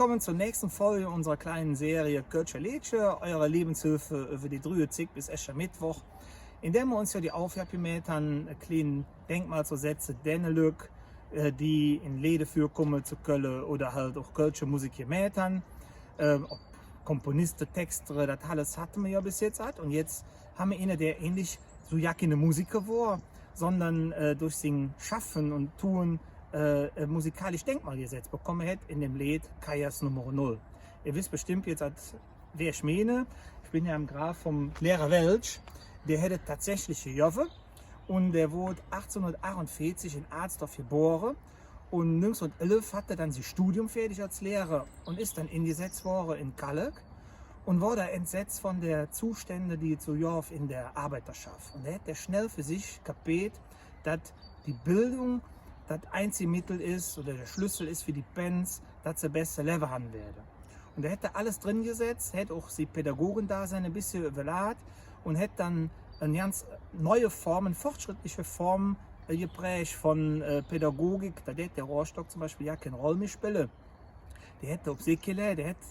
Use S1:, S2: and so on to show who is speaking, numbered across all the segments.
S1: willkommen zur nächsten Folge unserer kleinen Serie Kölscher Lädche, eurer Lebenshilfe über die 3 bis Mittwoch, in der wir uns ja die Aufgabe gemacht haben, ein kleines Denkmal zu setzen, denen die in Läden vorkommen zu Köln oder halt auch Kölsche Musik gemacht haben. Ob Komponisten, Texter, das alles hatten wir ja bis jetzt. Und jetzt haben wir einen, der ähnlich so ja keine Musiker war, sondern durch sein Schaffen und Tun musikalisch Denkmal gesetzt bekommen hat in dem Lied Kajas Nummer 0. Ihr wisst bestimmt jetzt, wer ich meine. Ich bin ja im Graf vom Lehrer Welsch. Der hätte tatsächlich Jove und der wurde 1848 in Arnsdorf geboren. Und 1911 hat er dann sein Studium fertig als Lehrer und ist dann eingesetzt worden in Kalk und wurde entsetzt von der Zustände, die zu Jorf in der Arbeiterschaft. Und er hat schnell für sich kapiert, dass die Bildung das einzige Mittel ist oder der Schlüssel ist für die Bands, dass sie besser Leben haben werden. Und er hätte alles drin gesetzt, hätte auch die Pädagogen da sein ein bisschen überladen und hätte dann eine ganz neue Formen, fortschrittliche Formen geprägt von Pädagogik. Da hätte der Rohrstock zum Beispiel ja keine Rolle mehr spielen. Der hätte auf Sekele, der hätte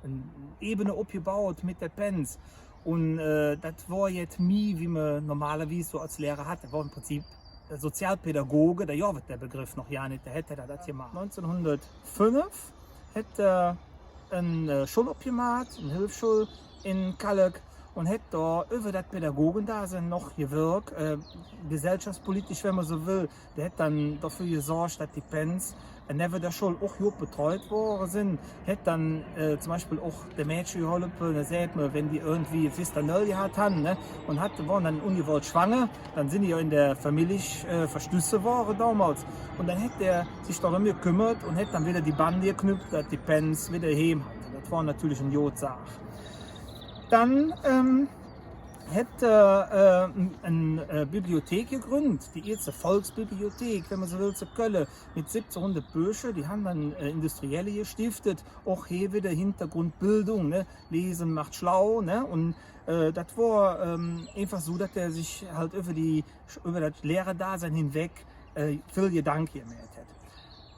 S1: eine Ebene aufgebaut mit der Bands. Und das war jetzt nie, wie man normalerweise so als Lehrer hat. Das war im Prinzip der Sozialpädagoge, der Jorvet der Begriff noch ja nicht, der hätte das gemacht. 1905 hätte er eine Schule abgemacht, eine Hilfsschule in Kalk und hätte da über das Pädagogendasein noch gewirkt, gesellschaftspolitisch, wenn man so will. Der hätte dann dafür gesorgt, dass die Pens neben der Schule auch gut betreut worden sind. Hätte dann zum Beispiel auch der Mädchen geholfen, wenn die irgendwie Fistanell gehabt haben, ne? Und waren dann ungewollt schwanger, dann sind die ja in der Familie verstößen worden damals. Und dann hätte er sich darum gekümmert und hätte dann wieder die Bande geknüpft, dass die Pens wieder heim hatten. Das war natürlich ein Jodsache. Dann hätte eine Bibliothek gegründet, die erste Volksbibliothek, wenn man so will, zu Köln, mit 1700 Büchern. Die haben dann Industrielle gestiftet, auch hier wieder Hintergrundbildung, ne? Lesen macht schlau, ne? Und das war einfach so, dass er sich halt über das Lehrerdasein hinweg viel Gedanken gemacht hat.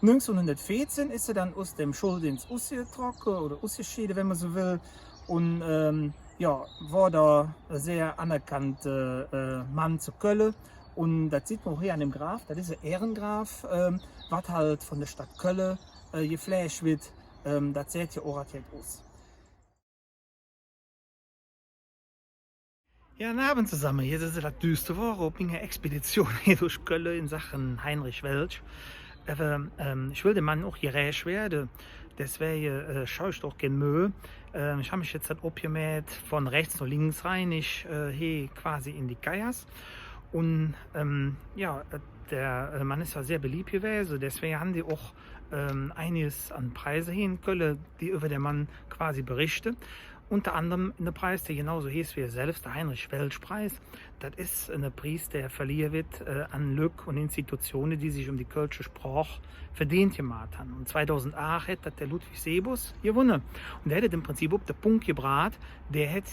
S1: 1914 ist er dann aus dem Schuldienst ausgetrocknet oder ausgeschieden, wenn man so will. Und war da ein sehr anerkannter Mann zu Köln. Und das sieht man auch hier an dem Graf, das ist ein Ehrengraf, was halt von der Stadt Köln geflasht wird. Das sieht ja auch aus. Ja, guten Abend zusammen. Hier ist das düste Woche auf meiner Expedition hier durch Köln in Sachen Heinrich Welsch. Aber ich will dem Mann auch gerecht werden. Deswegen schaue ich doch gerne Mühe. Ich habe mich jetzt halt abgemäht von rechts nach links rein, hier quasi in die Kajas. Und der Mann ist ja sehr beliebt gewesen, deswegen haben die auch einiges an Preise hier in Köln, die über den Mann quasi berichten. Unter anderem ein Preis, der genauso hieß wie er selbst, der Heinrich-Welsch-Preis. Das ist ein Preis, der verliehen wird an Lück und Institutionen, die sich um die kölsche Sprache verdient gemacht haben. Und 2008 hat das der Ludwig Sebus gewonnen. Und der hat im Prinzip auf den Punkt gebracht, der hat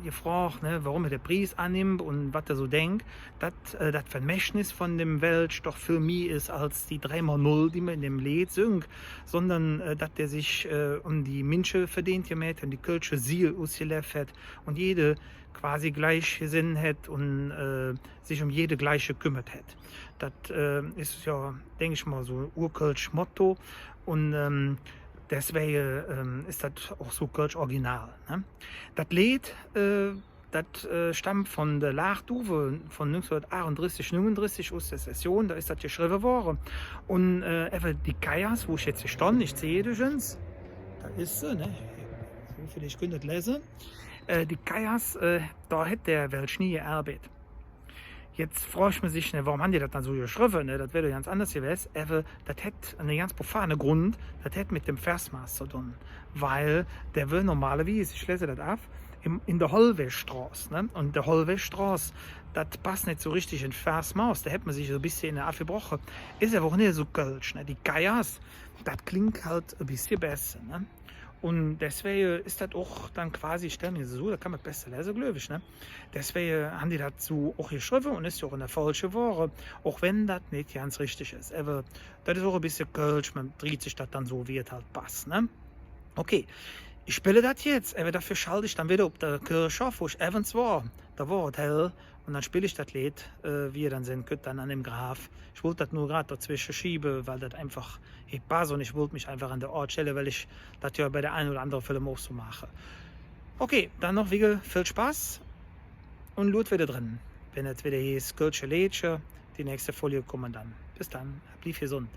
S1: gefragt, ne, warum er den Preis annimmt und was er so denkt, dass das Vermächtnis von dem Welsch doch für mich ist als die 3x0, die man in dem Lied singt, sondern dass der sich um die Menschen verdient gemacht und die kölsche Ziel ausgelebt hat und jede quasi gleich Sinn hat und sich um jede gleiche kümmert hat. Das ist ja, denke ich mal, so ein urkölsch Motto und deswegen ist das auch so Kölsch Original. Ne? Das Lied, das stammt von der Lachduve von 1938, 39 aus der Session, da ist das geschrieben worden. Und die Kajas, wo ich jetzt stand, ich sehe das schon, da ist sie, ne? Vielleicht könnt ihr das lesen. Die Kajas, da hat der Welsch nie gearbeitet. Jetzt fragt man sich, ne, warum haben die das dann so geschrieben? Ne? Das wäre doch ganz anders gewesen. Aber das hat einen ganz profanen Grund, das hat mit dem Versmaß zu tun. Weil der will normalerweise, ich lese das ab, in der Hollwegstraße. Ne? Und der Hollwegstraße, das passt nicht so richtig in Versmaß. Da hat man sich so ein bisschen in der abgebrochen. Ist aber auch nicht so kölsch. Ne? Die Kajas, das klingt halt ein bisschen besser. Ne? Und deswegen ist das auch dann quasi, stell mir so, da kann man besser lesen, glaube ich. Ne? Deswegen haben die das so auch geschrieben und ist ja auch in der falschen Woche, auch wenn das nicht ganz richtig ist. Aber das ist auch ein bisschen Kölsch, man dreht sich das dann so, wie es halt passt. Ne? Okay, ich spiele das jetzt, aber dafür schalte ich dann wieder auf der Kirche auf, wo ich evans war. Da war es hell und dann spiele ich das Lied, wie ihr dann sehen könnt, dann an dem Graf. Ich wollte das nur gerade dazwischen schieben, weil das einfach nicht passt und ich wollte mich einfach an der Ort stellen, weil ich das ja bei der einen oder anderen Film auch so mache. Okay, dann noch viel Spaß und Lot wieder drin. Wenn es wieder hieß, Kölsche Lädsche, die nächste Folie kommt dann. Bis dann, blieb gesund.